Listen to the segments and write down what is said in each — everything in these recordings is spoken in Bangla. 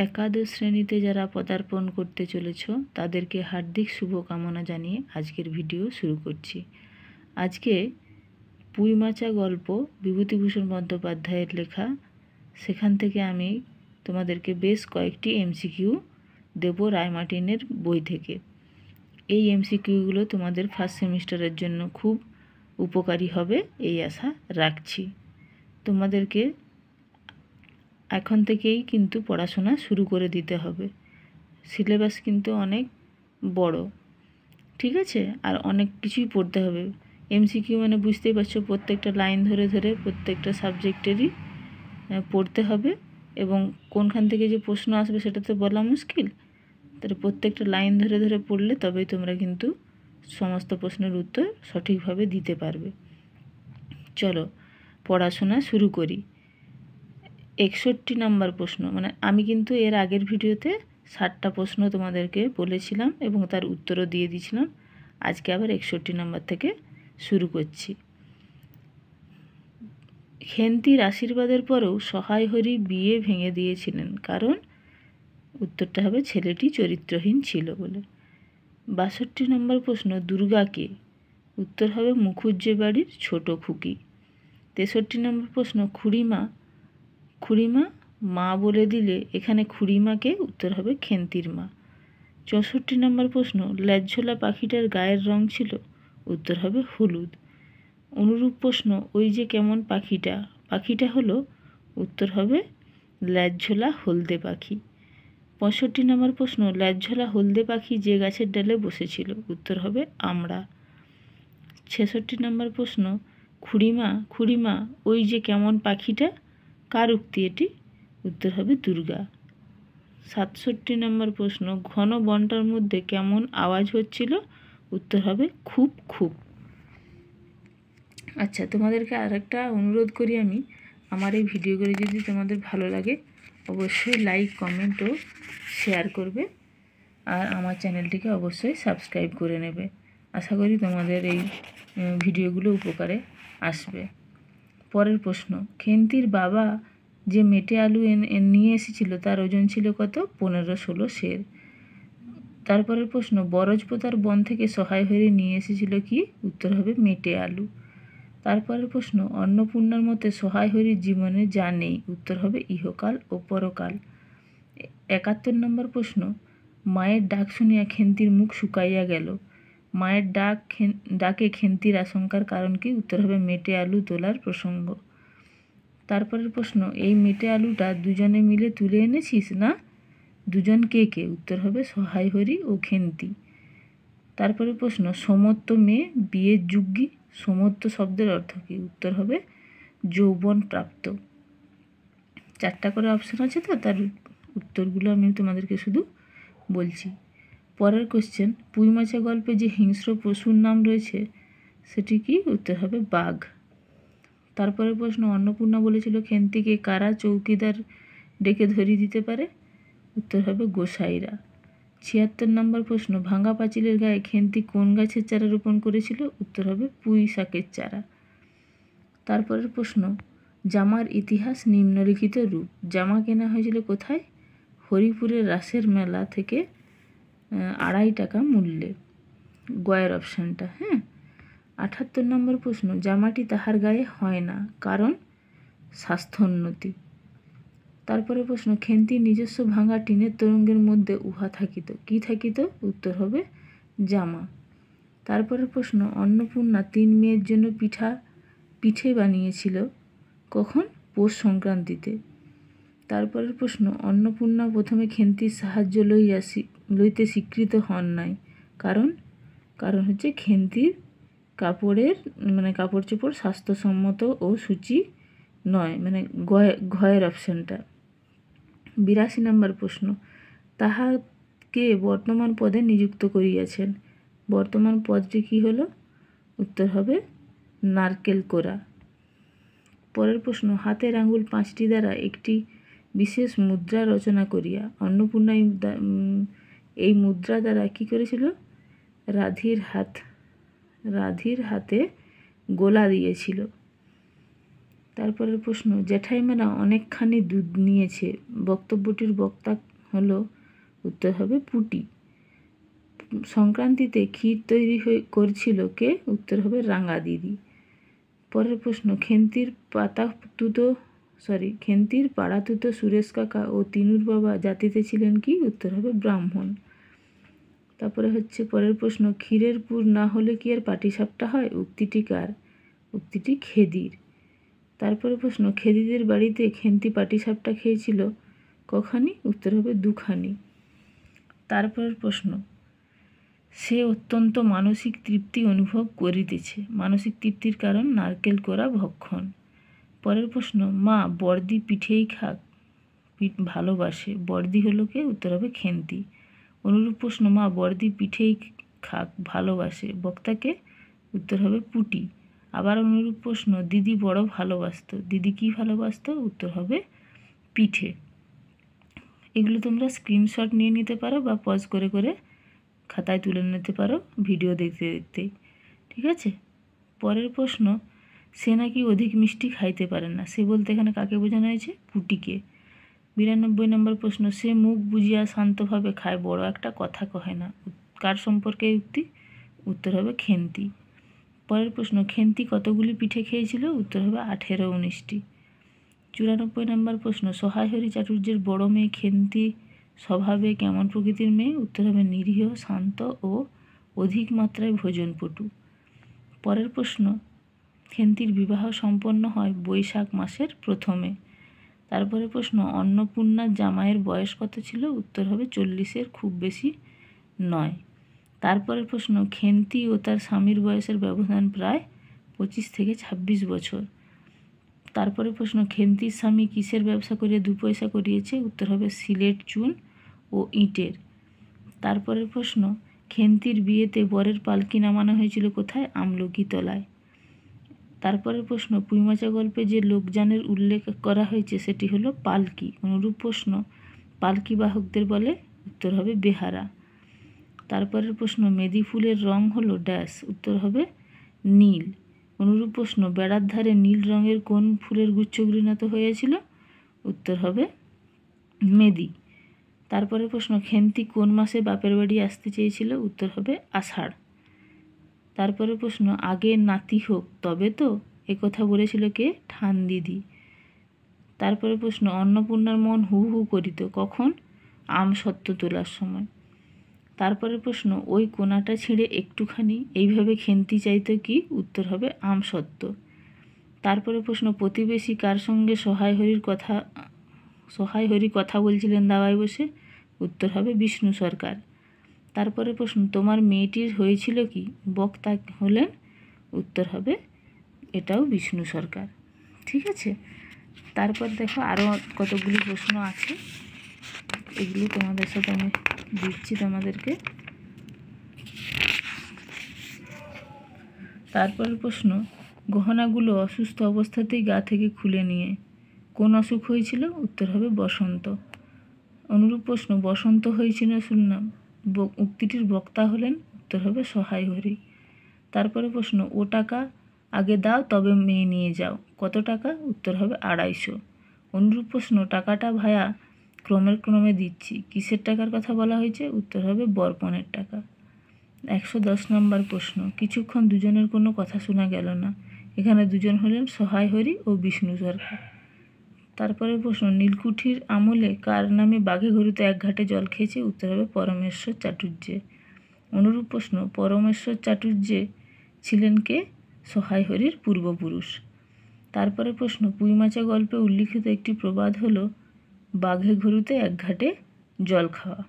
একাদশ শ্রেণীতে যারা পদার্পণ করতে চলেছ তাদেরকে হার্দিক শুভকামনা জানিয়ে আজকের ভিডিও শুরু করছি। আজকে পুঁইমাচা গল্প বিভূতিভূষণ বন্দ্যোপাধ্যায়ের লেখা, সেখান থেকে আমি তোমাদেরকে বেশ কয়েকটি এমসিকিউ দেব রায়মার্টিনের বই থেকে। এই এমসিকিউগুলো তোমাদের ফার্স্ট সেমিস্টারের জন্য খুব উপকারী হবে এই আশা রাখছি। তোমাদেরকে এখন থেকেই কিন্তু পড়াশোনা শুরু করে দিতে হবে। সিলেবাস কিন্তু অনেক বড়, ঠিক আছে? আর অনেক কিছুই পড়তে হবে। এমসিকিউ মানে বুঝতেই পারছো, প্রত্যেকটা লাইন ধরে ধরে প্রত্যেকটা সাবজেক্টেরই পড়তে হবে, এবং কোনখান থেকে যে প্রশ্ন আসবে সেটা তো বলা মুশকিল। তাহলে প্রত্যেকটা লাইন ধরে ধরে পড়লে তবেই তোমরা কিন্তু সমস্ত প্রশ্নের উত্তর সঠিকভাবে দিতে পারবে। চলো পড়াশোনা শুরু করি। 61 নম্বর প্রশ্ন, মানে আমি কিন্তু এর আগের ভিডিওতে 60টা প্রশ্ন তোমাদেরকে বলেছিলাম এবং তার উত্তরও দিয়ে দিয়েছিলাম। আজকে আবার 61 নম্বর থেকে শুরু করছি। খেন্তির আশীর্বাদের পরেও সহায় হরি বিয়ে ভেঙে দিয়েছিলেন, কারণ উত্তরটা হবে ছেলেটি চরিত্রহীন ছিল বলে। 62 নম্বর প্রশ্ন, দুর্গাকে, উত্তর হবে মুখুজ্জে বাড়ির ছোট খুকি। 63 নম্বর প্রশ্ন, খুড়িমা মা বলে দিলে, এখানে খুড়িমাকে, উত্তর হবে খেন্তির মা। 64 নম্বর প্রশ্ন, ল্যাজঝোলা পাখিটার গায়ের রং ছিল, উত্তর হবে হলুদ। অনুরূপ প্রশ্ন, ওই যে কেমন পাখিটা হলো, উত্তর হবে ল্যাজঝোলা হলদে পাখি। 65 নম্বর প্রশ্ন, ল্যাজঝোলা হলদে পাখি যে গাছের ডালে বসেছিল, উত্তর হবে আমড়া। 66 নম্বর প্রশ্ন, খুড়িমা ওই যে কেমন পাখিটা, কার উক্তি এটি, উত্তর হবে দুর্গা। 67 নম্বর প্রশ্ন, ঘন বনটার মধ্যে কেমন আওয়াজ হচ্ছিল, উত্তর হবে খুব খুব। আচ্ছা, তোমাদেরকে আরেকটা অনুরোধ করি আমি, আমার এই ভিডিওগুলি যদি তোমাদের ভালো লাগে অবশ্যই লাইক, কমেন্ট ও শেয়ার করবে, আর আমার চ্যানেলটিকে অবশ্যই সাবস্ক্রাইব করে নেবে। আশা করি তোমাদের এই ভিডিওগুলো উপকারে আসবে। পরের প্রশ্ন, খেন্তির বাবা যে মেটে আলু নিয়ে এসেছিল তার ওজন ছিল কত, 15-16 সের। তারপরের প্রশ্ন, বরজপোতার বন থেকে সহায় হয়ে নিয়ে এসেছিল কি, উত্তর হবে মেটে আলু। তারপরের প্রশ্ন, অন্নপূর্ণার মতে সহায় হরির জীবনে যা নেই, উত্তর হবে ইহকাল ও পরকাল। 71 নম্বর প্রশ্ন, মায়ের ডাক শুনিয়া খেন্তির মুখ শুকাইয়া গেল, মায়ের ডাকে খেন্তির আশঙ্কার কারণ কি, উত্তর হবে মেটে আলু তোলার প্রসঙ্গ। তারপরের প্রশ্ন, এই মেটে আলুটা দুজনে মিলে তুলে এনেছিস না, দুজন কে, উত্তর হবে সহায় হরি ও খেন্তি। তারপরে প্রশ্ন, সমত্ব মেয়ে বিয়ের যোগ্যী, সমত্ব শব্দের অর্থ কী, উত্তর হবে যৌবন প্রাপ্ত। 4টা করে অপশান আছে, তো তার উত্তরগুলো আমি তোমাদেরকে শুধু বলছি। পরের কোশ্চেন, পুঁইমাচা গল্পে যে হিংস্র পশুর নাম রয়েছে সেটি কি, উত্তর হবে বাঘ। তারপরে প্রশ্ন, অন্নপূর্ণা বলেছিল খেন্তিকে কারা চৌকিদার ডেকে ধরিয়ে দিতে পারে, উত্তর হবে গোসাইরা। 76 নম্বর প্রশ্ন, ভাঙা পাঁচিলের গায়ে খেন্তি কোন গাছের চারা রোপণ করেছিল, উত্তর হবে পুঁই শাকের চারা। তারপরের প্রশ্ন, জামার ইতিহাস নিম্নলিখিত রূপ, জামা কেনা হয়েছিল কোথায়, হরিপুরের রাসের মেলা থেকে 2.5 টাকা মূল্যে, গয়ের অপশানটা। 78 নম্বর প্রশ্ন, জামাটি তাহার গায়ে হয় না, কারণ স্বাস্থ্যোন্নতি। তারপরে প্রশ্ন, খেন্তির নিজস্ব ভাঙা টিনের তোরঙ্গের মধ্যে উহা থাকিত, কি থাকিত, উত্তর হবে জামা। তারপরে প্রশ্ন, অন্নপূর্ণা 3 মেয়ের জন্য পিঠে বানিয়েছিল কখন, পৌষ সংক্রান্তিতে। তারপরের প্রশ্ন, অন্নপূর্ণা প্রথমে খেন্তির সাহায্য লইতে স্বীকৃত হন নাই, কারণ হচ্ছে খেন্তির কাপড় চোপড় স্বাস্থ্যসম্মত ও সূচি নয়, মানে ঘয়ের অপশানটা। 82 নম্বর প্রশ্ন, তাহাকে বর্তমান পদে নিযুক্ত করিয়াছেন, বর্তমান পদটি কি হলো, উত্তর হবে নারকেল কোড়া। পরের প্রশ্ন, হাতের আঙ্গুল 5টি দ্বারা একটি বিশেষ মুদ্রা রচনা করিয়া অন্নপূর্ণা এই মুদ্রা দ্বারা কি করেছিল, রাধির হাতে গোলা দিয়েছিল। তারপরের প্রশ্ন, জ্যাঠাইমারা অনেকখানি দুধ নিয়েছে, বক্তব্যটির বক্তা হলো, উত্তর হবে পুটি। সংক্রান্তিতে ক্ষীর তৈরি করছিল কে? উত্তর হবে রাঙা দিদি। পরের প্রশ্ন, খেন্তির পাড়াতুতো সুরেশ কাকা ও তিনুর বাবা জাতিতে ছিলেন কি? উত্তর হবে ব্রাহ্মণ। তারপরে হচ্ছে পরের প্রশ্ন, ক্ষীরের পুর না হলে কি আর পাটিসাপটা হয়? উক্তিটি কার? উক্তিটি খেদির। তারপরে প্রশ্ন, খেদিদের বাড়িতে খেন্তি পাটিসাপটা খেয়েছিল কখানি? উত্তর হবে দুখানি। তারপরের প্রশ্ন, সে অত্যন্ত মানসিক তৃপ্তি অনুভব করিতেছে। মানসিক তৃপ্তির কারণ নারকেল কোড়া ভক্ষণ। পরের প্রশ্ন, মা বর্দি পিঠেই খাক ভালোবাসে, বর্দি হলো কে? উত্তর হবে খেন্তি। অনুরূপ প্রশ্ন, মা বর্দি পিঠেই খাক ভালোবাসে, বক্তাকে? উত্তর হবে পুটি। আবার অনুরূপ প্রশ্ন, দিদি বড় ভালোবাসত, দিদি কি ভালোবাসত? উত্তর হবে পিঠে। এগুলো তোমরা স্ক্রিনশট নিয়ে নিতে পারো বা পজ করে করে খাতায় তুলে নিতে পারো ভিডিও দেখতে দেখতেই, ঠিক আছে? পরের প্রশ্ন, সে নাকি অধিক মিষ্টি খাইতে পারে না, সে বলতে এখানে কাকে বোঝানো হয়েছে? পুটিকে। 92 নম্বর প্রশ্ন, সে মুখ বুজিয়া শান্তভাবে খায়, বড় একটা কথা কহে না, কার সম্পর্কে উক্তি? উত্তর হবে খেন্তি। পরের প্রশ্ন, খেন্তি কতগুলি পিঠে খেয়েছিল? উত্তর হবে 18-19টি। 94 নম্বর প্রশ্ন, সহায় হরি চাটুর্যের বড় মেয়ে খেন্তি স্বভাবে কেমন প্রকৃতির মেয়ে? উত্তর হবে নিরীহ, শান্ত ও অধিক মাত্রায় ভোজনপটু। পরের প্রশ্ন, খেন্তির বিবাহ সম্পন্ন হয় বৈশাখ মাসের প্রথমে। তারপরে প্রশ্ন, অন্নপূর্ণার জামাইয়ের বয়স কত ছিল? উত্তর হবে 40-এর খুব বেশি নয়। তারপরে প্রশ্ন, খেন্তি ও তার স্বামীর বয়সের ব্যবধান প্রায় 25-26 বছর। তারপরে প্রশ্ন, খেন্তির স্বামী কিসের ব্যবসা করে 2 পয়সা করিয়েছে? উত্তর হবে সিলেট চুন ও ইটের। তারপরের প্রশ্ন, খেন্তির বিয়েতে বরের পালকি নামানো হয়েছিল কোথায়? আমলকি তলায়। তারপরের প্রশ্ন, পুঁইমাচা গল্পে যে লোকযানের উল্লেখ করা হয়েছে সেটি হলো পালকি। অনুরূপ প্রশ্ন, পালকি বাহকদের বলে? উত্তর হবে বেহারা। তারপরের প্রশ্ন, মেদি ফুলের রং হলো ড্যাশ, উত্তর হবে নীল। অনুরূপ প্রশ্ন, বেড়ার ধারে নীল রঙের কোন ফুলের গুচ্ছ গৃহীত হয়েছিল? উত্তর হবে মেদি। তারপরে প্রশ্ন, খেন্তি কোন মাসে বাপের বাড়ি আসতে চেয়েছিল? উত্তর হবে আষাঢ়। তারপরে প্রশ্ন, আগে নাতি হোক তবে তো, একথা বলেছিল কে? ঠান দিদি। তারপরে প্রশ্ন, অন্নপূর্ণার মন হু হু করিত কখন? আম সত্ত্ব তোলার সময়। তারপরে প্রশ্ন, ওই কোনাটা ছিঁড়ে একটুখানি, এইভাবে খেন্তি চাইতো কি? উত্তর হবে আম সত্ত্ব। তারপরে প্রশ্ন, প্রতিবেশী কার সঙ্গে সহায় হরি কথা বলছিলেন দাওয়ায় বসে? উত্তর হবে বিষ্ণু সরকার। তারপরে প্রশ্ন, তোমার মেয়েটির হয়েছিল কি? বক্তা হলেন? উত্তর হবে এটাও বিষ্ণু সরকার, ঠিক আছে? তারপর দেখো আরও কতগুলি প্রশ্ন আছে, এগুলি তোমাদের সাথে আমি দিচ্ছি তোমাদেরকে। তারপরের প্রশ্ন, গহনাগুলো অসুস্থ অবস্থাতেই গা থেকে খুলে নিয়ে কোন অসুখ হয়েছিল? উত্তর হবে বসন্ত। অনুরূপ প্রশ্ন, বসন্ত হয়েছিল শুনলাম, উক্তিটির বক্তা হলেন? উত্তর হবে সহায় হরি। তারপরে প্রশ্ন, ও টাকা আগে দাও তবে মেয়ে নিয়ে যাও, কত টাকা? উত্তর হবে 250। অনুরূপ প্রশ্ন, টাকাটা ভায়া ক্রমে দিচ্ছি, কিসের টাকার কথা বলা হয়েছে? উত্তর হবে বরপণের টাকা। 110 নম্বর প্রশ্ন, কিছুক্ষণ দুজনের কোনো কথা শোনা গেল না, এখানে দুজন হলেন সহায় হরি ও বিষ্ণু সরকার। তারপরে প্রশ্ন, নীলকুঠির আমলে কার নামে বাঘে ঘড়িতে এক ঘাটে জল খেয়েছে? উত্তর হবে পরমেশ্বর চাটুর্যে। অনুরূপ প্রশ্ন, পরমেশ্বর চাটুর্যে ছিলেন কে? সহায় হরির পূর্বপুরুষ। তারপরে প্রশ্ন, পুঁইমাচা গল্পে উল্লিখিত একটি প্রবাদ হলো বাঘে ঘড়িতে এক ঘাটে জল খাওয়া।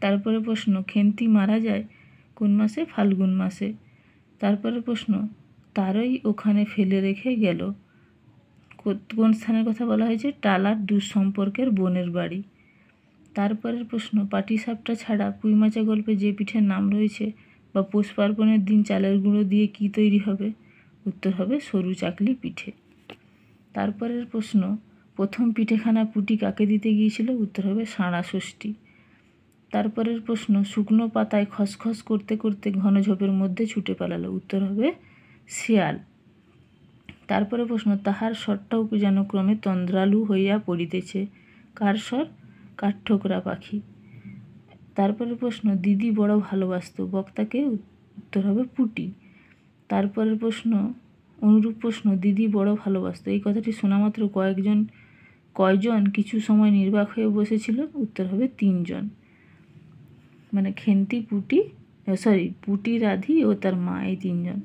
তারপরে প্রশ্ন, খেন্তি মারা যায় কোন মাসে? ফাল্গুন মাসে। তারপরে প্রশ্ন, তারই ওখানে ফেলে রেখে গেল, কোন স্থানের কথা বলা হয়েছে? টালার দুঃসম্পর্কের বোনের বাড়ি। তারপরের প্রশ্ন, পাটিসাপটা ছাড়া পুঁইমাচা গল্পে যে পিঠের নাম রয়েছে বা পৌষ পার্বণের দিন চালের গুঁড়ো দিয়ে কি তৈরি হবে? উত্তর হবে সরু চাকলি পিঠে। তারপরের প্রশ্ন, প্রথম পিঠেখানা পুটি কাকে দিতে গিয়েছিল? উত্তর হবে সাঁড়া ষষ্ঠী। তারপরের প্রশ্ন, শুকনো পাতায় খসখস করতে করতে ঘন ঝোপের মধ্যে ছুটে পালালো, উত্তর হবে শিয়াল। তারপরে প্রশ্ন, তাহার স্বরটাও যেন ক্রমে তন্দ্রালু হইয়া পড়িতেছে। কার স্বর? কাঠঠোকরা পাখি। তারপরে প্রশ্ন, দিদি বড় ভালোবাসত। বক্তাকে? উত্তর হবে পুটি। তারপরের প্রশ্ন, অনুরূপ প্রশ্ন, দিদি বড় ভালোবাসত, এই কথাটি শোনা মাত্র কয়জন কিছু সময় নির্বাক হয়ে বসেছিল? উত্তর হবে 3 জন, মানে খেন্তি, পুটি, রাধি ও তার মা, এই 3 জন।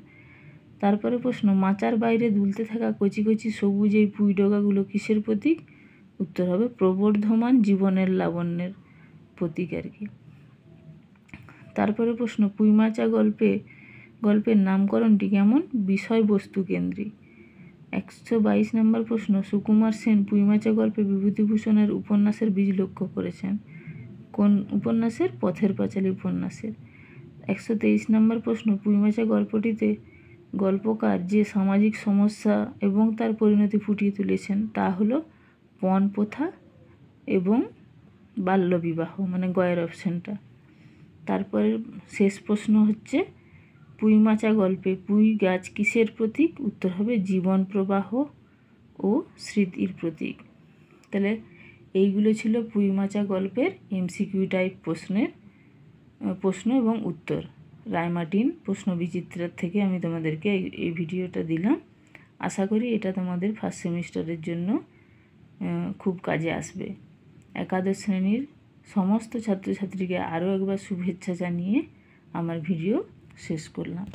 তারপরে প্রশ্ন, মাচার বাইরে দুলতে থাকা কচি কচি সবুজ এই পুঁই ডগাগুলো কিসের প্রতীক? উত্তর হবে প্রবর্ধমান জীবনের লাবণ্যের প্রতীক আর কি। তারপরে প্রশ্ন, পুঁইমাচা গল্পের নামকরণটি কেমন? বিষয়বস্তু কেন্দ্রিক। 122 নম্বর প্রশ্ন, সুকুমার সেন পুঁইমাচা গল্পে বিভূতিভূষণের উপন্যাসের বীজ লক্ষ্য করেছেন। কোন উপন্যাসের? পথের পাঁচালী উপন্যাসের। 123 নম্বর প্রশ্ন, পুঁইমাচা গল্পটিতে গল্পকার যে সামাজিক সমস্যা এবং তার পরিণতি ফুটিয়ে তুলেছেন তা হলো পণ প্রথা এবং বাল্যবিবাহ, মানে গয়ের অপশনটা। তারপরে শেষ প্রশ্ন হচ্ছে, পুঁইমাচা গল্পে পুঁই গাছ কিসের প্রতীক? উত্তর হবে জীবন প্রবাহ ও স্মৃতির প্রতীক। তাহলে এইগুলো ছিল পুঁইমাচা গল্পের এমসিকিউ টাইপ প্রশ্ন এবং উত্তর। রায়মার্টিন প্রশ্ন বিচিত্রার থেকে আমি তোমাদেরকে এই ভিডিওটা দিলাম। আশা করি এটা তোমাদের ফার্স্ট সেমিস্টারের জন্য খুব কাজে আসবে। একাদশ শ্রেণীর সমস্ত ছাত্রছাত্রীকে আরও একবার শুভেচ্ছা জানিয়ে আমার ভিডিও শেষ করলাম।